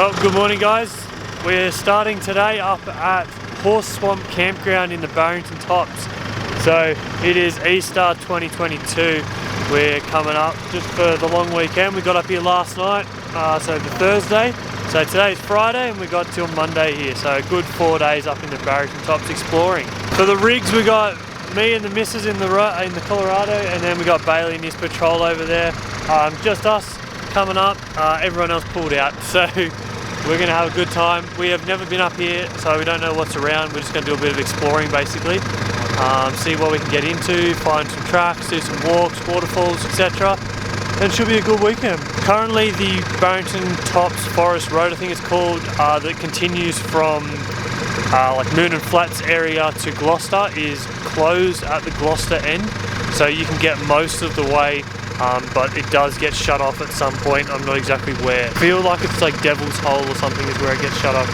Well, good morning guys. We're starting today up at Horse Swamp Campground in the Barrington Tops. So it is Easter 2022. We're coming up just for the long weekend. We got up here last night, so the Thursday. So today's Friday and we got till Monday here. So a good 4 days up in the Barrington Tops exploring. For the rigs we got me and the missus in the Colorado, and then we got Bailey and his patrol over there. Just us coming up, everyone else pulled out. So we're going to have a good time. We have never been up here, so we don't know what's around. We're just going to do a bit of exploring basically. See what we can get into, find some tracks, do some walks, waterfalls, etc. And it should be a good weekend. Currently the Barrington Tops Forest Road, I think it's called, that continues from like Moon and Flats area to Gloucester is closed at the Gloucester end. So you can get most of the way, but it does get shut off at some point. I'm not exactly where. I feel like it's like Devil's Hole or something is where it gets shut off.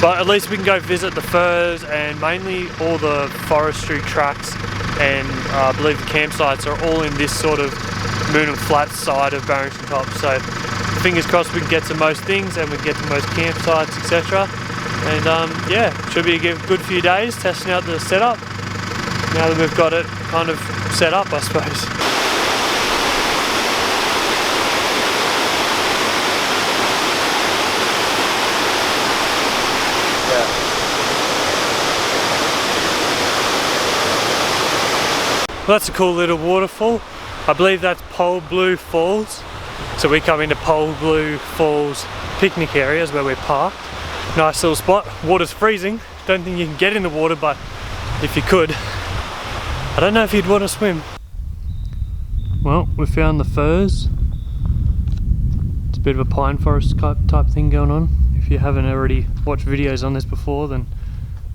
But at least we can go visit the firs and mainly all the forestry tracks, and I believe the campsites are all in this sort of Moon and Flats side of Barrington Tops. So fingers crossed we can get to most things and we can get to most campsites, etc. And yeah, should be a good few days testing out the setup now that we've got it kind of set up, I suppose. Well, that's a cool little waterfall. I believe that's Polblue Falls. So we come into Polblue Falls picnic areas where we're parked. Nice little spot. Water's freezing. Don't think you can get in the water, but if you could, I don't know if you'd want to swim. Well, we found the firs. It's a bit of a pine forest type thing going on. If you haven't already watched videos on this before, then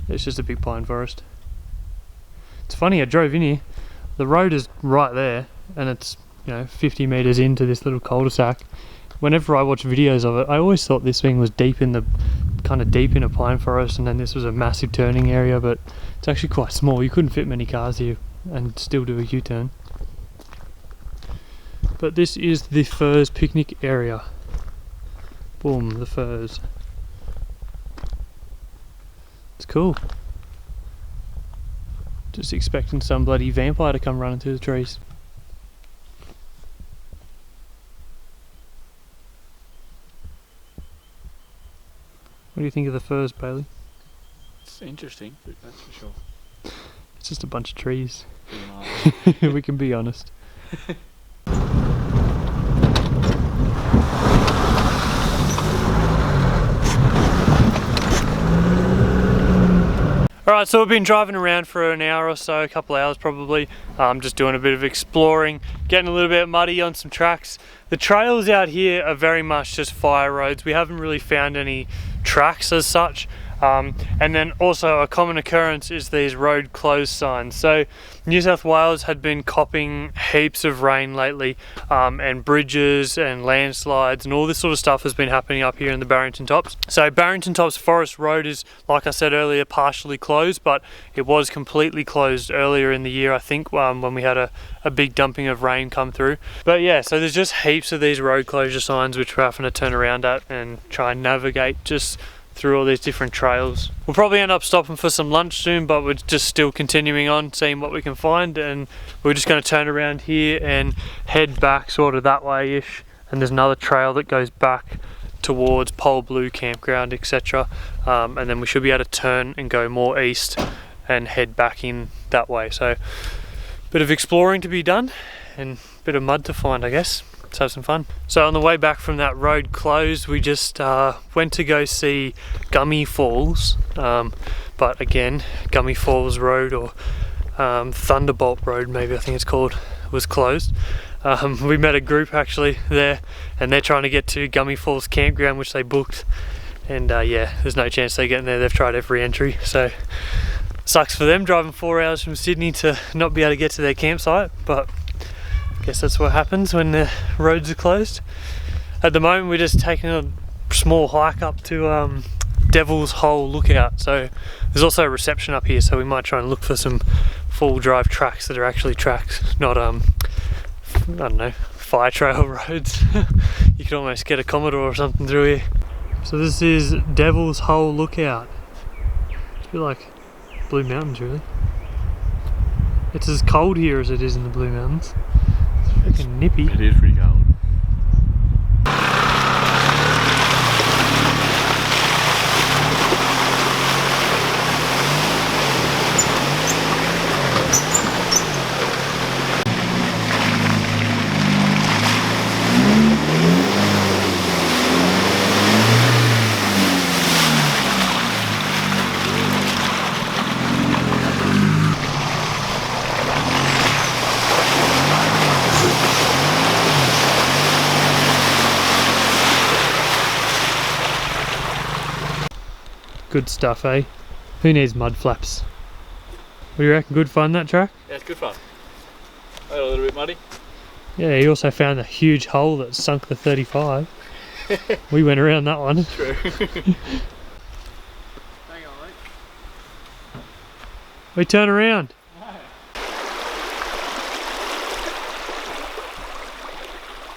it's just a big pine forest. It's funny, I drove in here. The road is right there, and it's, you know, 50 meters into this little cul-de-sac. Whenever I watch videos of it, I always thought this thing was deep in a pine forest, and then this was a massive turning area, but it's actually quite small. You couldn't fit many cars here and still do a U-turn. But this is the firs picnic area. Boom, the firs. It's cool. Just expecting some bloody vampire to come running through the trees. What do you think of the firs, Bailey? It's interesting, that's for sure. It's just a bunch of trees. We can be honest. Alright, so we've been driving around for an hour or so, a couple hours probably, just doing a bit of exploring, getting a little bit muddy on some tracks. The trails out here are very much just fire roads. We haven't really found any tracks as such. And then also a common occurrence is these road closed signs. So New South Wales had been copping heaps of rain lately, and bridges and landslides and all this sort of stuff has been happening up here in the Barrington Tops. So Barrington Tops Forest Road is, like I said earlier, partially closed, but it was completely closed earlier in the year, I think, when we had a big dumping of rain come through. But yeah, so there's just heaps of these road closure signs which we're having to turn around at and try and navigate just through all these different trails. We'll probably end up stopping for some lunch soon, but we're just still continuing on, seeing what we can find, and we're just going to turn around here and head back sort of that way-ish, and there's another trail that goes back towards Polblue Campground, etc. And then we should be able to turn and go more east and head back in that way. So bit of exploring to be done and a bit of mud to find, I guess. Let's have some fun. So on the way back from that road closed, we just went to go see Hemi Falls, but again, Hemi Falls Road, or Thunderbolt Road maybe I think it's called, was closed. We met a group actually there, and they're trying to get to Hemi Falls Campground, which they booked, and yeah, there's no chance they get in there. They've tried every entry, so sucks for them driving 4 hours from Sydney to not be able to get to their campsite, but guess that's what happens when the roads are closed. At the moment we're just taking a small hike up to Devil's Hole Lookout. So there's also a reception up here, so we might try and look for some full drive tracks that are actually tracks, not I don't know, fire trail roads. You could almost get a Commodore or something through here. So this is Devil's Hole Lookout. It's a bit like Blue Mountains really. It's as cold here as it is in the Blue Mountains. It's freaking nippy. It is pretty cold. Good stuff, eh? Who needs mud flaps? What do you reckon? Good fun, that track? Yeah, it's good fun. I got a little bit muddy. Yeah, he also found a huge hole that sunk the 35. We went around that one. True. Hang on, mate. We turn around. No.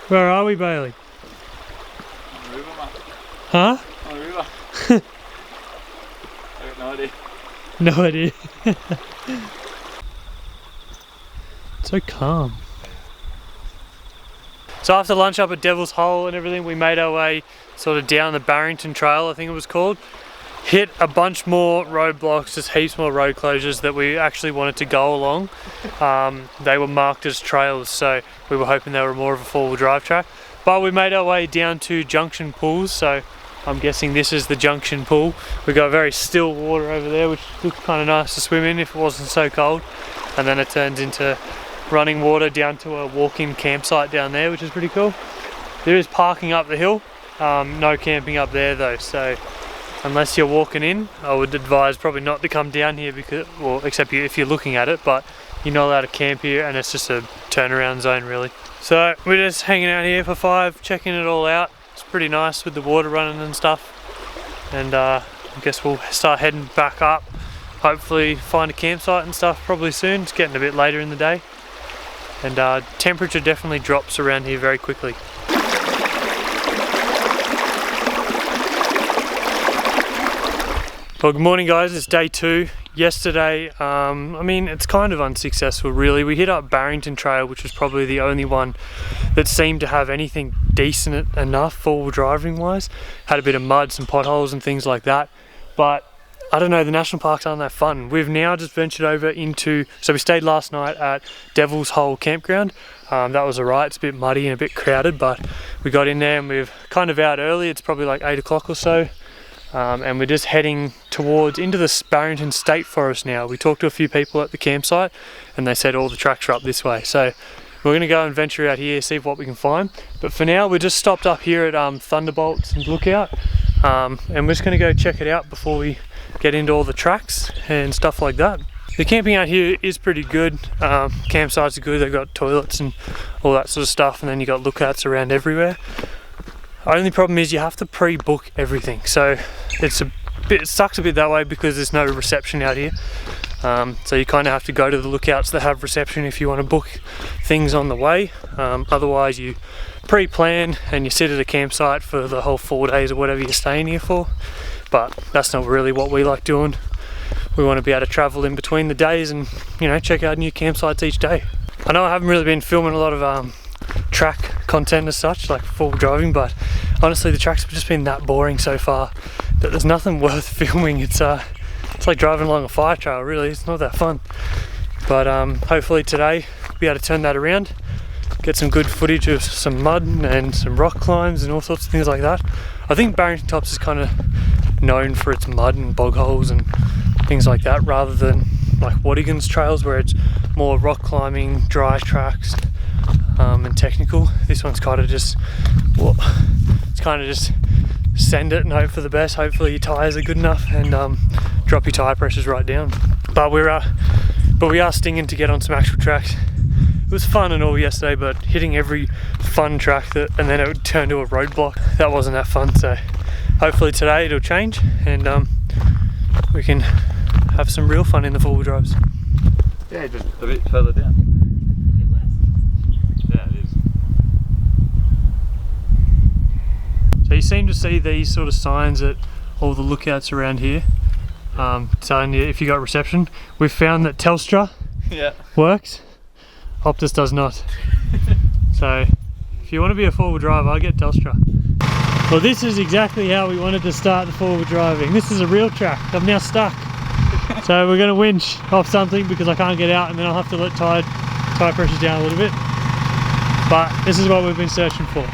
Where are we, Bailey? On the river, mate. Huh? On the river. I got no idea. No idea. So calm. So after lunch up at Devil's Hole and everything, we made our way sort of down the Barrington Trail, I think it was called. Hit a bunch more roadblocks, just heaps more road closures that we actually wanted to go along. They were marked as trails, so we were hoping they were more of a four-wheel drive track. But we made our way down to Junction Pools, so I'm guessing this is the Junction Pool. We got very still water over there, which looks kind of nice to swim in if it wasn't so cold. And then it turns into running water down to a walk-in campsite down there, which is pretty cool. There is parking up the hill, no camping up there though, so unless you're walking in, I would advise probably not to come down here because, well, except if you're looking at it, but you're not allowed to camp here and it's just a turnaround zone really. So we're just hanging out here for 5, checking it all out. It's pretty nice with the water running and stuff. And I guess we'll start heading back up. Hopefully find a campsite and stuff probably soon. It's getting a bit later in the day. And temperature definitely drops around here very quickly. Well, good morning guys, it's day 2. Yesterday, I mean, it's kind of unsuccessful really. We hit up Barrington Trail, which was probably the only one that seemed to have anything decent enough four-wheel driving wise. Had a bit of mud, some potholes and things like that. But I don't know, the national parks aren't that fun. We've now just ventured over into, so we stayed last night at Devil's Hole Campground. That was alright, it's a bit muddy and a bit crowded, but we got in there and we're kind of out early. It's probably like 8 o'clock or so. And we're just heading towards into the Barrington State Forest now. We talked to a few people at the campsite and they said all the tracks are up this way. So we're going to go and venture out here, see what we can find. But for now, we're just stopped up here at Thunderbolts Lookout. And we're just going to go check it out before we get into all the tracks and stuff like that. The camping out here is pretty good. Campsites are good, they've got toilets and all that sort of stuff. And then you got lookouts around everywhere. Only problem is you have to pre-book everything, so it sucks a bit that way because there's no reception out here. So you kind of have to go to the lookouts that have reception if you want to book things on the way. Otherwise you pre-plan and you sit at a campsite for the whole 4 days or whatever you're staying here for. But that's not really what we like doing. We want to be able to travel in between the days and, you know, check out new campsites each day. I know I haven't really been filming a lot of track content as such, like full driving, but honestly the tracks have just been that boring so far that there's nothing worth filming. It's like driving along a fire trail really. It's not that fun, but hopefully today we'll be able to turn that around, get some good footage of some mud and some rock climbs and all sorts of things like that. I think Barrington Tops is kind of known for its mud and bog holes and things like that, rather than like Wadigan's trails where it's more rock climbing, dry tracks and technical. This one's kind of just, well, it's kind of just send it and hope for the best. Hopefully your tyres are good enough and drop your tyre pressures right down. But we are stinging to get on some actual tracks. It was fun and all yesterday, but hitting every fun track and then it would turn to a roadblock, that wasn't that fun. So hopefully today it'll change and we can have some real fun in the four-wheel drives. Yeah, just a bit further down. So you seem to see these sort of signs at all the lookouts around here, telling you if you got reception. We've found that Telstra works, Optus does not. So if you want to be a four-wheel driver, I'll get Telstra. Well, this is exactly how we wanted to start the four-wheel driving. This is a real track. I'm now stuck. So we're going to winch off something because I can't get out, and then I'll have to let tire pressures down a little bit. But this is what we've been searching for.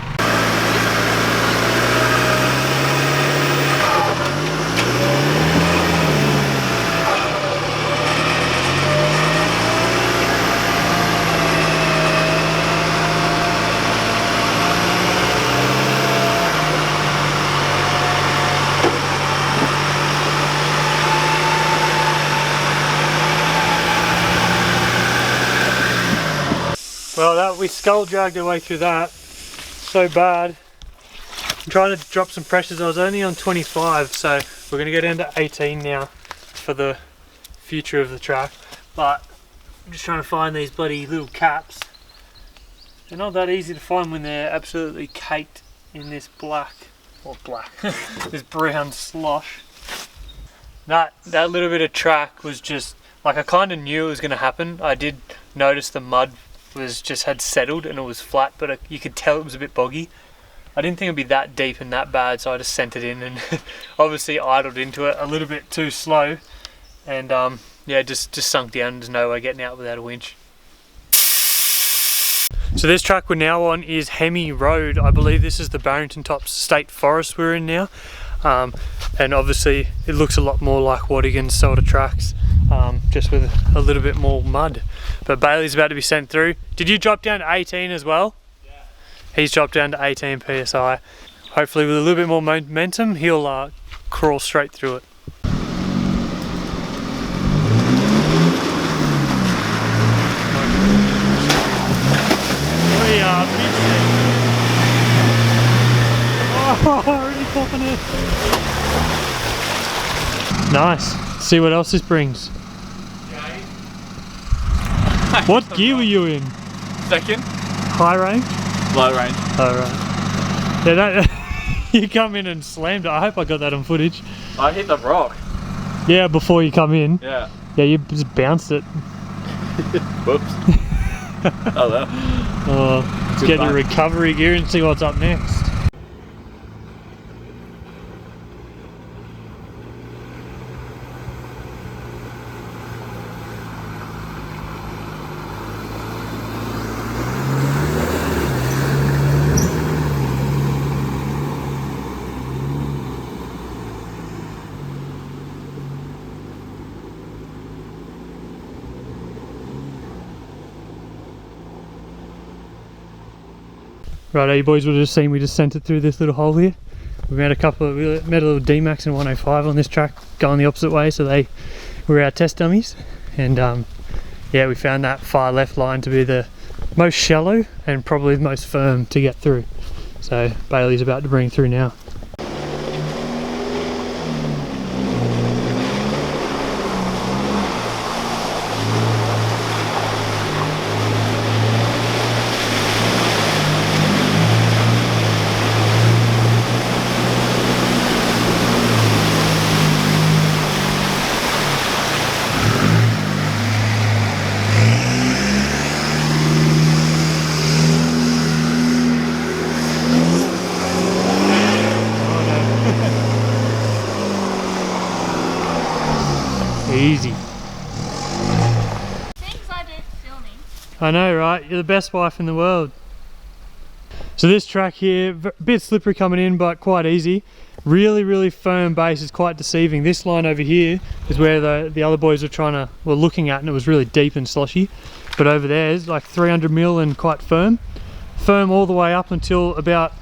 Well, we skull dragged our way through that. So bad. I'm trying to drop some pressures. I was only on 25, so we're going to go down to 18 now for the future of the track. But I'm just trying to find these bloody little caps. They're not that easy to find when they're absolutely caked in this this brown slosh. That little bit of track was just like, I kind of knew it was going to happen. I did notice the mud had settled and it was flat, but you could tell it was a bit boggy. I didn't think it'd be that deep and that bad, so I just sent it in and obviously idled into it a little bit too slow, and yeah, just sunk down. There's no way getting out without a winch. So this track we're now on is Hemi Road. I believe this is the Barrington State Forest we're in now, and obviously it looks a lot more like Wadigan's sort of tracks, just with a little bit more mud. But Bailey's about to be sent through. Did you drop down to 18 as well? Yeah. He's dropped down to 18 PSI. Hopefully with a little bit more momentum, he'll crawl straight through it. We are missing. Oh, already popping it. Nice. See what else this brings. What gear were you in? Second. High range? Low range. Oh, right. Yeah, you come in and slammed it. I hope I got that on footage. I hit the rock. Yeah, before you come in. Yeah. Yeah, you just bounced it. Whoops. Oh, well. Oh, let's get your recovery gear and see what's up next. Right, you boys would have just seen we just sent it through this little hole here. We met a little D-Max and 105 on this track going the opposite way, so they were our test dummies. And yeah, we found that far left line to be the most shallow and probably the most firm to get through. So Bailey's about to bring through now. Easy. Things I do for filming. I know, right? You're the best wife in the world. So this track here, a bit slippery coming in, but quite easy. Really firm base is quite deceiving. This line over here is where the other boys were looking at, and it was really deep and sloshy. But over there is like 300 mil and quite firm. Firm all the way up until about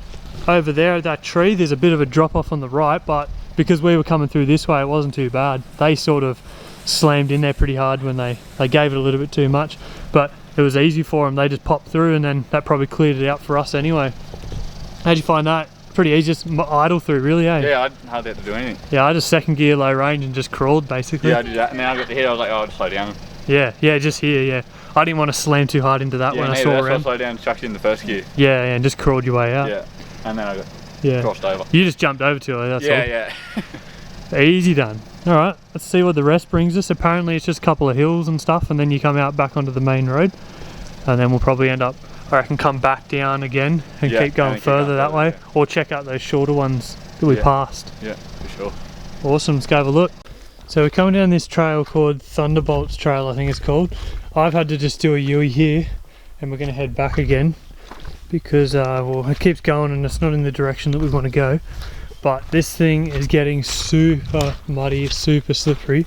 over there at that tree. There's a bit of a drop off on the right, but because we were coming through this way, it wasn't too bad. They sort of slammed in there pretty hard when they gave it a little bit too much, but it was easy for them. They just popped through, and then that probably cleared it out for us anyway. How'd you find that? Pretty easy, just idle through, really, eh? Yeah, I hardly had to do anything. Yeah, I just second gear low range and just crawled basically. Yeah, I did that, and then I got to hit, I was like, oh, I'll just slow down. Yeah, just here, yeah. I didn't want to slam too hard into that when I saw around. I slowed down, chucked it in the first gear. Yeah, and just crawled your way out. Yeah, and then I got Yeah. crossed over. You just jumped over too early, that's all. Yeah. Easy done. Alright, let's see what the rest brings us. Apparently it's just a couple of hills and stuff, and then you come out back onto the main road. And then we'll probably end up, I reckon, come back down again and keep going further that way. Yeah. Or check out those shorter ones that we passed. Yeah, for sure. Awesome, let's go have a look. So we're coming down this trail called Thunderbolts Trail, I think it's called. I've had to just do a U-turn here, and we're going to head back again because well, it keeps going and it's not in the direction that we want to go. But this thing is getting super muddy, super slippery,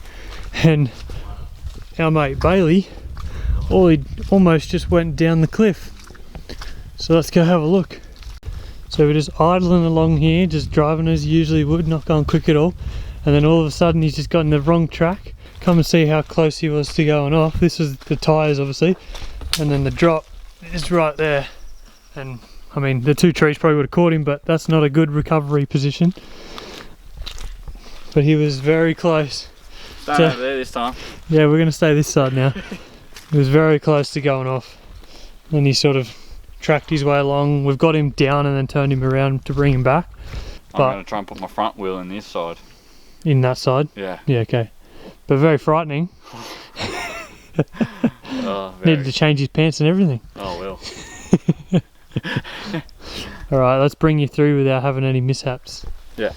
and our mate Bailey, he almost just went down the cliff. So let's go have a look. So we're just idling along here, just driving as you usually would, not going quick at all. And then all of a sudden he's just got in the wrong track. Come and see how close he was to going off. This was the tyres obviously. And then the drop is right there. And I mean, the two trees probably would have caught him, but that's not a good recovery position. But he was very close. Staying over there this time. Yeah, we're going to stay this side now. He was very close to going off. And he sort of tracked his way along. We've got him down and then turned him around to bring him back. I'm going to try and put my front wheel in this side. In that side? Yeah. Yeah, okay. But very frightening. Needed to change his pants and everything. Oh, well. Alright, let's bring you through without having any mishaps. Yeah.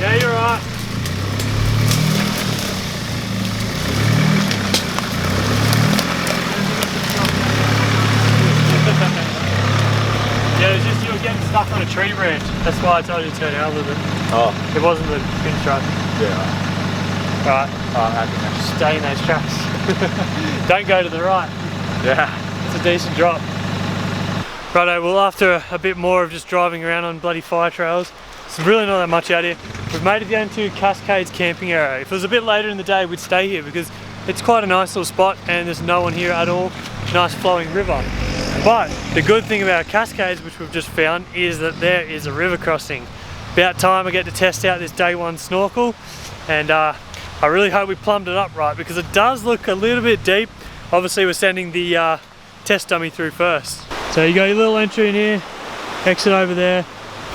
Yeah, you're right. Yeah, it was just you were getting stuck on a tree branch. That's why I told you to turn out a little bit. Oh. It wasn't the pinch truck. Yeah. Right. Oh, I'm happy now. Stay in those tracks. Don't go to the right. Yeah. It's a decent drop. Righto, well after a bit more of just driving around on bloody fire trails, it's really not that much out here. We've made it down to Cascades camping area. If it was a bit later in the day, we'd stay here because it's quite a nice little spot and there's no one here at all. Nice flowing river. But the good thing about Cascades, which we've just found, is that there is a river crossing. About time I get to test out this day one snorkel, and I really hope we plumbed it up right because it does look a little bit deep. Obviously we're sending the test dummy through first. So you got your little entry in here, exit over there.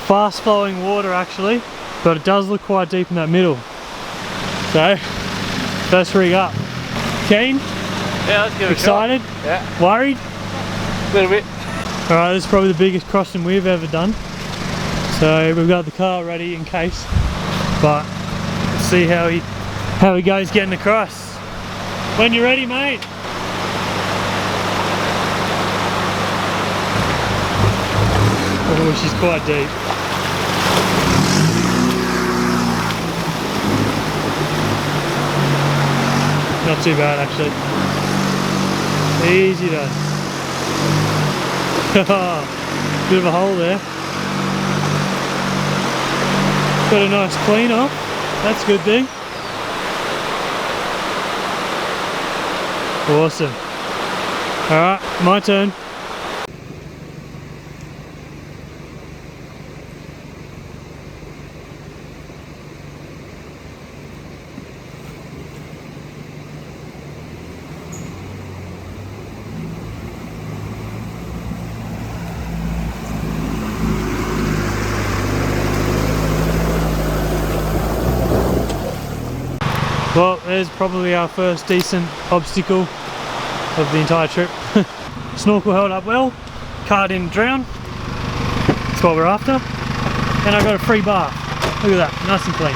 Fast flowing water actually, but it does look quite deep in that middle. So, first rig up. Keen? Yeah, let's give it excited? a shot. Yeah. Worried? A little bit. Alright, this is probably the biggest crossing we've ever done. So we've got the car ready in case. But let's see how he goes getting across. When you're ready, mate. Oh, she's quite deep. Not too bad actually. Easy though. Bit of a hole there. Got a nice clean off. That's a good thing. Awesome. Alright, my turn. Well, there's probably our first decent obstacle of the entire trip. Snorkel held up well, car didn't drown, that's what we're after, and I got a free bath. Look at that, nice and clean.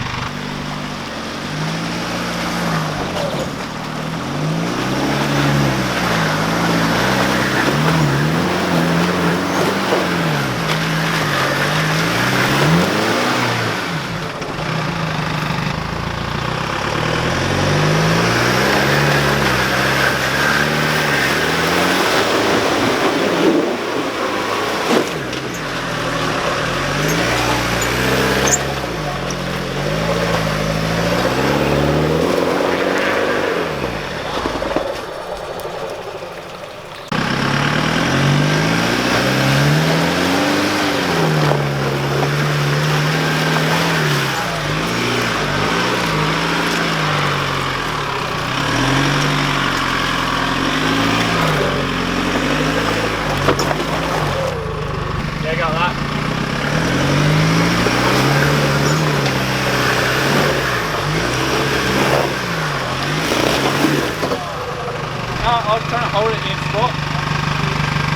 I was trying to hold it in spot.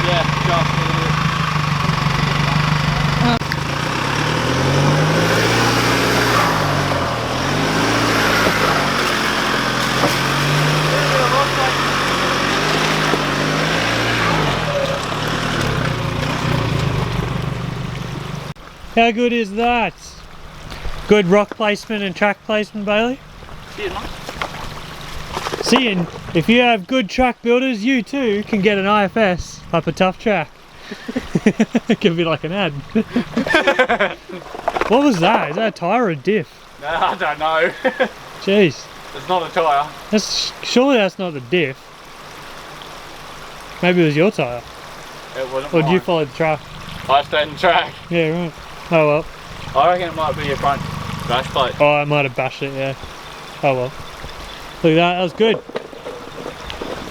Yeah, just a little bit. How good is that? Good rock placement and track placement, Bailey. See you, mate. See, and if you have good track builders, you too can get an IFS up a tough track. It could be like an ad. What was that? Is that a tyre or a diff? No, I don't know. Jeez. It's not a tyre. Surely that's not the diff. Maybe it was your tyre. It wasn't Or did you mine. follow the track? I stayed in track. Yeah, right. Oh well. I reckon it might be your front dash plate. Oh, I might have bashed it, yeah. Oh well. Look at that, that was good.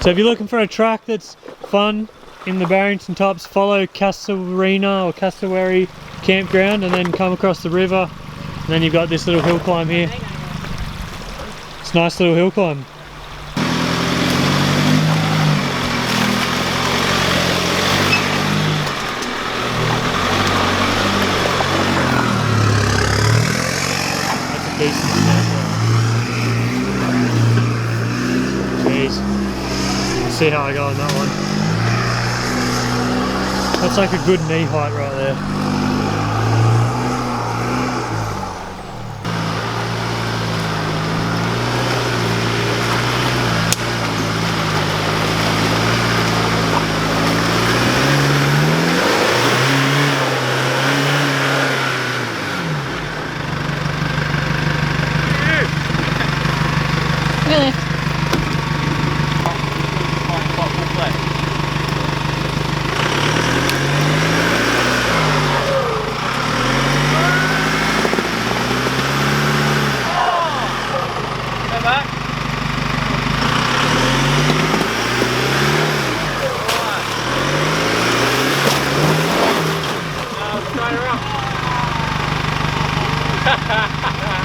So if you're looking for a track that's fun in the Barrington tops, follow Castlereina or Cassowary Campground and then come across the river. And then you've got this little hill climb here. It's a nice little hill climb. That's a decent step. Jeez. Let's see how I go on that one. That's like a good knee height right there. Really?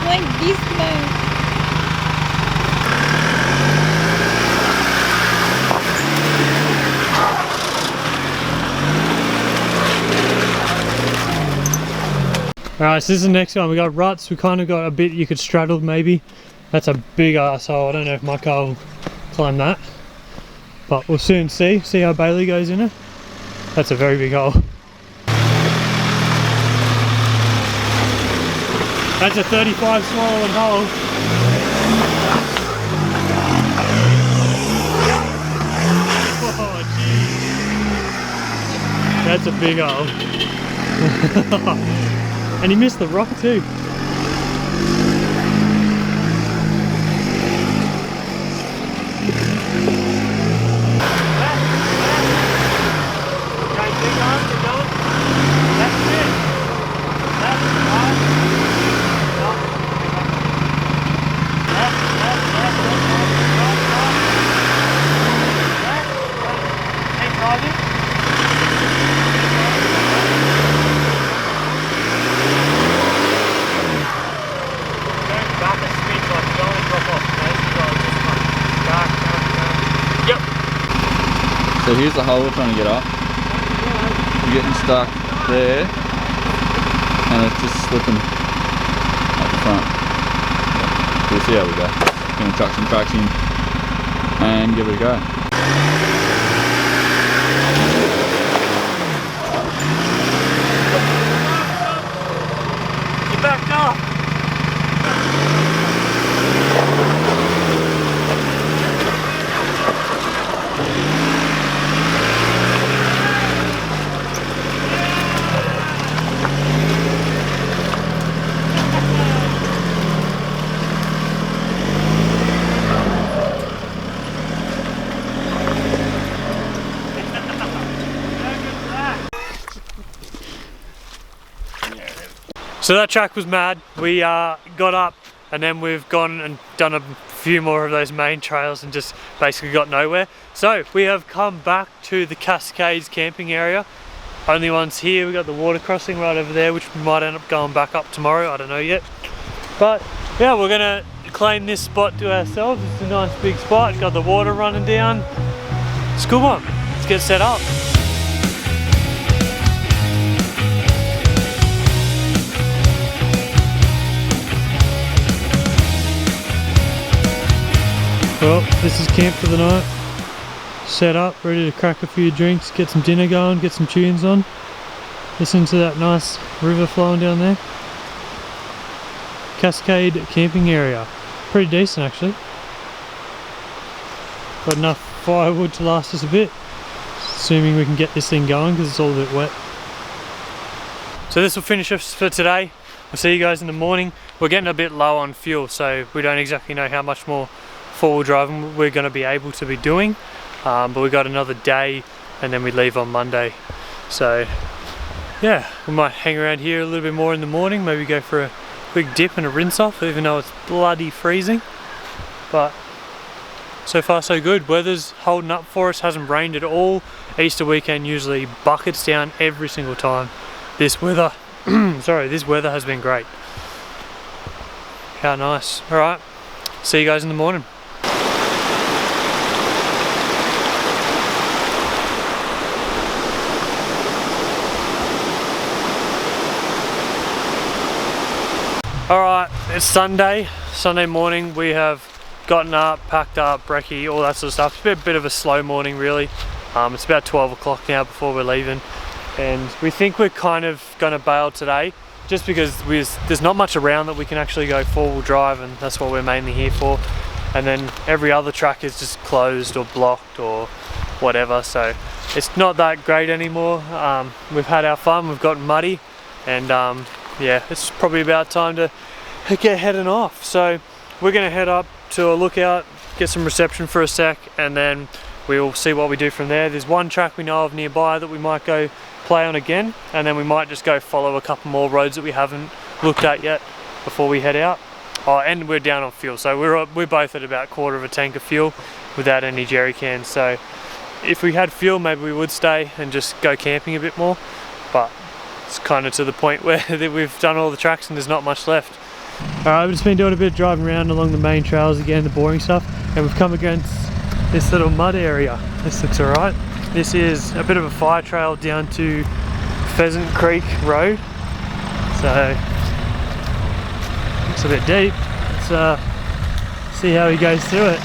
Like beast mode. Alright, so this is the next one. We got ruts. We kind of got a bit you could straddle maybe. That's a big arsehole. I don't know if my car will climb that. But we'll soon see. See how Bailey goes in it. That's a very big hole. That's a 35 swallowing hole. Oh, jeez. That's a big hole. And he missed the rock too. So here's the hole we're trying to get up. You're getting stuck there, and it's just slipping at the front. We'll see how we go. Gonna chuck some tracks in and give it a go. You backed off. So that track was mad. We got up and then we've gone and done a few more of those main trails and just basically got nowhere. So we have come back to the Cascades camping area. Only ones here. We got the water crossing right over there, which we might end up going back up tomorrow. I don't know yet. But yeah, we're gonna claim this spot to ourselves. It's a nice big spot. Got the water running down. School bump. Let's get set up. Well, this is camp for the night. Set up, ready to crack a few drinks, get some dinner going, get some tunes on. Listen to that nice river flowing down there. Cascade camping area. Pretty decent actually. Got enough firewood to last us a bit. Assuming we can get this thing going because it's all a bit wet. So this will finish us for today. We'll see you guys in the morning. We're getting a bit low on fuel, so we don't exactly know how much more four-wheel driving we're going to be able to be doing. But we got another day and then we leave on Monday. So yeah, we might hang around here a little bit more in the morning, maybe go for a quick dip and a rinse off, even though it's bloody freezing. But so far so good. Weather's holding up for us, hasn't rained at all. Easter weekend usually buckets down every single time. This weather, sorry, this weather has been great. How nice. Alright, see you guys in the morning. Alright, it's Sunday morning. We have gotten up, packed up, brekkie, all that sort of stuff. It's a bit of a slow morning really. It's about 12 o'clock now before we're leaving. And we think we're kind of going to bail today just because there's not much around that we can actually go four-wheel drive, and that's what we're mainly here for. And then every other track is just closed or blocked or whatever, so it's not that great anymore. We've had our fun, we've gotten muddy, and yeah, it's probably about time to get heading off. So we're going to head up to a lookout, get some reception for a sec, and then we'll see what we do from there. There's one track we know of nearby that we might go play on again, and then we might just go follow a couple more roads that we haven't looked at yet before we head out. Oh, and we're down on fuel, so we're both at about quarter of a tank of fuel without any jerry cans. So if we had fuel, maybe we would stay and just go camping a bit more, but it's kind of to the point where we've done all the tracks and there's not much left. Alright, we've just been doing a bit of driving around along the main trails again, the boring stuff, and we've come against this little mud area. This looks alright. This is a bit of a fire trail down to Pheasant Creek Road. So it's a bit deep. Let's see how he goes through it.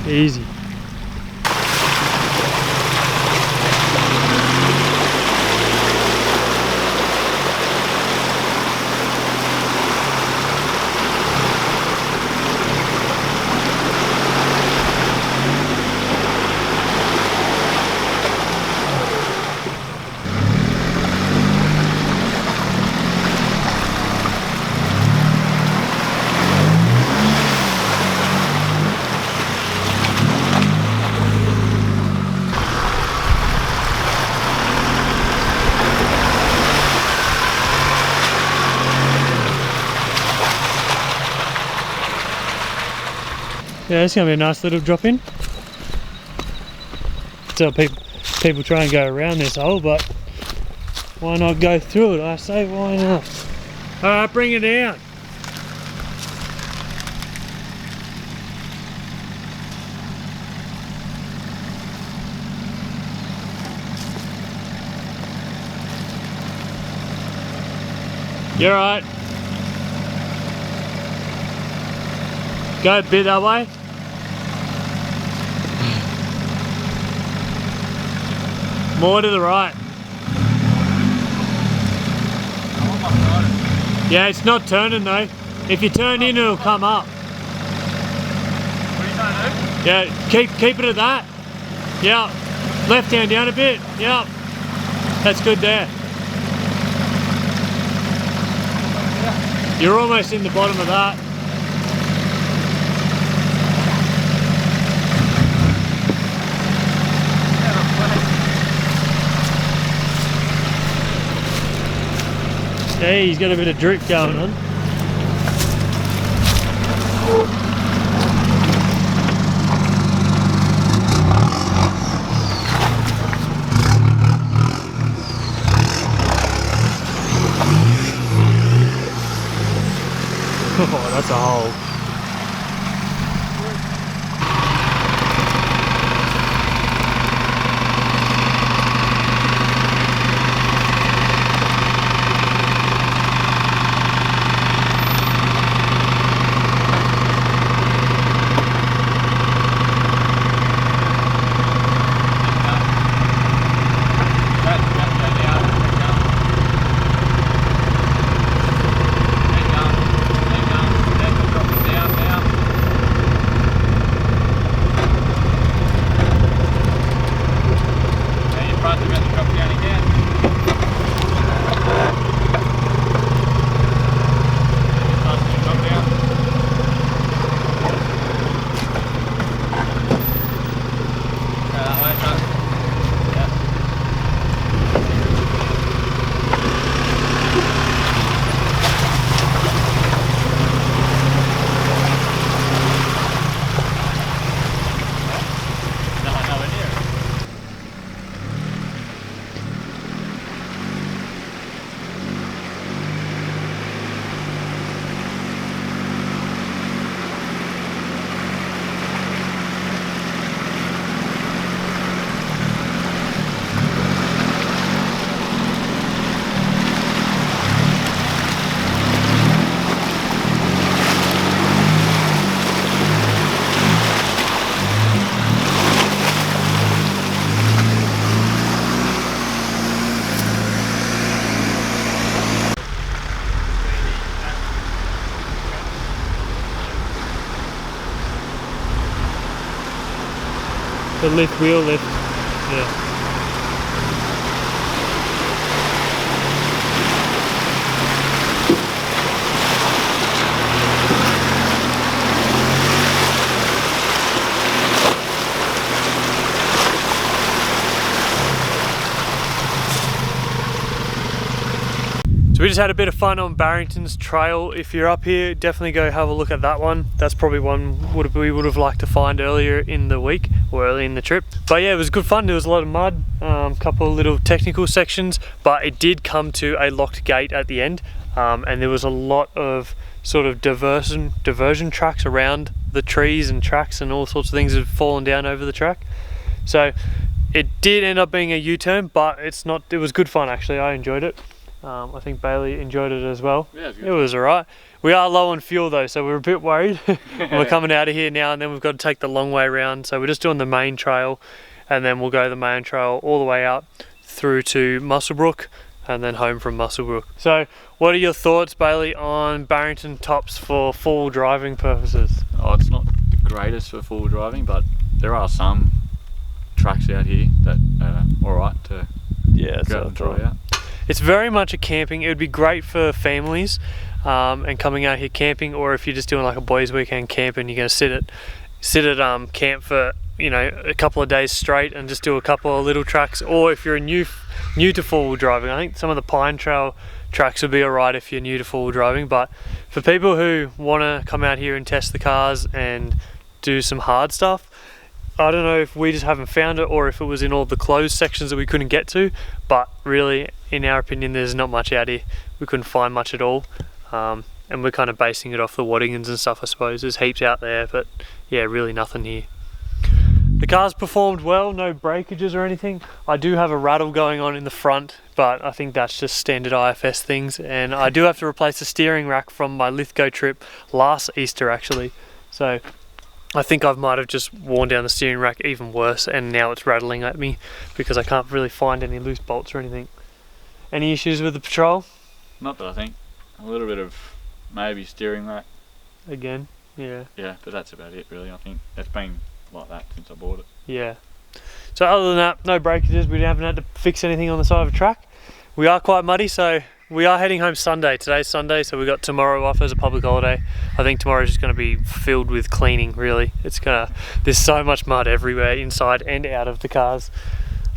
Easy. Yeah, it's going to be a nice little drop in. Tell people try and go around this hole, but why not go through it? I say, why not? Alright, bring it down. You're right. Go a bit that way. More to the right. Yeah, it's not turning though. If you turn in, it'll come up. What are you trying to do? Yeah, keep it at that. Yeah. Left hand down a bit. Yeah. That's good there. You're almost in the bottom of that. Hey, he's got a bit of drip going on. That's a hole. The lift, wheel lift, yeah. So we just had a bit of fun on Barrington's Trail. If you're up here, definitely go have a look at that one. That's probably one we would have liked to find earlier in the week or early in the trip. But yeah, it was good fun. There was a lot of mud, a couple of little technical sections, but it did come to a locked gate at the end. And there was a lot of sort of diversion tracks around the trees and tracks and all sorts of things that have fallen down over the track. So it did end up being a U-turn, but it was good fun actually. I enjoyed it. I think Bailey enjoyed it as well. Yeah, it was alright. We are low on fuel though, so we're a bit worried. We're coming out of here now and then we've got to take the long way around. So we're just doing the main trail and then we'll go the main trail all the way out through to Muswellbrook and then home from Muswellbrook. So what are your thoughts, Bailey, on Barrington tops for full driving purposes? Oh, it's not the greatest for full driving, but there are some tracks out here that are alright to go and try out. It's very much a camping. It would be great for families and coming out here camping, or if you're just doing like a boys' weekend camp and you're going to sit at camp for a couple of days straight and just do a couple of little tracks. Or if you're new to four-wheel driving, I think some of the Pine Trail tracks would be alright if you're new to four-wheel driving. But for people who want to come out here and test the cars and do some hard stuff, I don't know if we just haven't found it or if it was in all the closed sections that we couldn't get to, but really, in our opinion, there's not much out here. We couldn't find much at all, and we're kind of basing it off the Waddingans and stuff, I suppose. There's heaps out there, but yeah, really nothing here. The car's performed well, no breakages or anything. I do have a rattle going on in the front, but I think that's just standard IFS things, and I do have to replace the steering rack from my Lithgow trip last Easter actually, so I think I might have just worn down the steering rack even worse, and now it's rattling at me because I can't really find any loose bolts or anything. Any issues with the Patrol? Not that I think. A little bit of maybe steering rack. Again, yeah. Yeah, but that's about it really. I think it's been like that since I bought it. Yeah. So other than that, no breakages. We haven't had to fix anything on the side of the track. We are quite muddy, so we are heading home Sunday. Today's Sunday, so we got tomorrow off as a public holiday. I think tomorrow's just going to be filled with cleaning, really. There's so much mud everywhere, inside and out of the cars.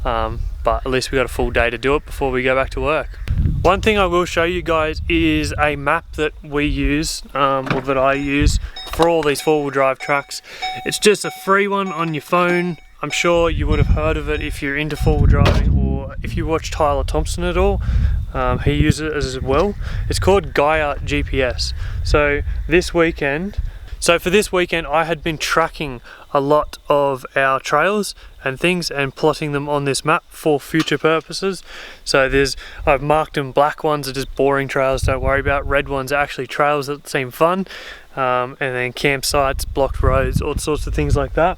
But at least we got a full day to do it before we go back to work. One thing I will show you guys is a map that we use, or that I use for all these four-wheel drive tracks. It's just a free one on your phone. I'm sure you would have heard of it if you're into four-wheel driving, or if you watch Tyler Thompson at all, he uses it as well. It's called Gaia GPS. So for this weekend I had been tracking a lot of our trails and things and plotting them on this map for future purposes. So I've marked them. Black ones are just boring trails, don't worry about. Red ones are actually trails that seem fun, and then campsites, blocked roads, all sorts of things like that.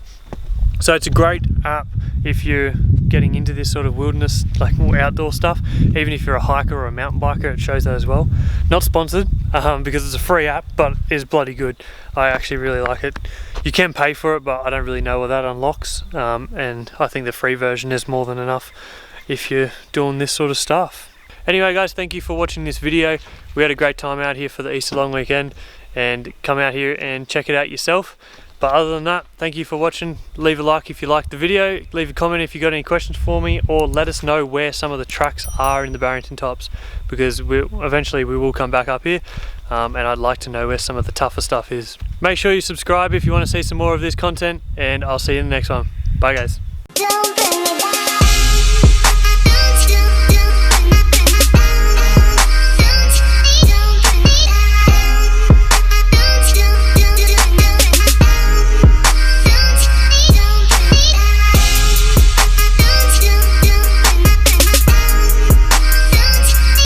So it's a great app if you're getting into this sort of wilderness, like more outdoor stuff. Even if you're a hiker or a mountain biker, it shows that as well. Not sponsored, because it's a free app, but it's bloody good. I actually really like it. You can pay for it, but I don't really know what that unlocks. And I think the free version is more than enough if you're doing this sort of stuff. Anyway guys, thank you for watching this video. We had a great time out here for the Easter long weekend, and come out here and check it out yourself. But other than that, thank you for watching. Leave a like if you liked the video, leave a comment if you got any questions for me, or let us know where some of the tracks are in the Barrington tops, because eventually we will come back up here, and I'd like to know where some of the tougher stuff is. Make sure you subscribe if you want to see some more of this content, and I'll see you in the next one. Bye guys. Don't bring me down.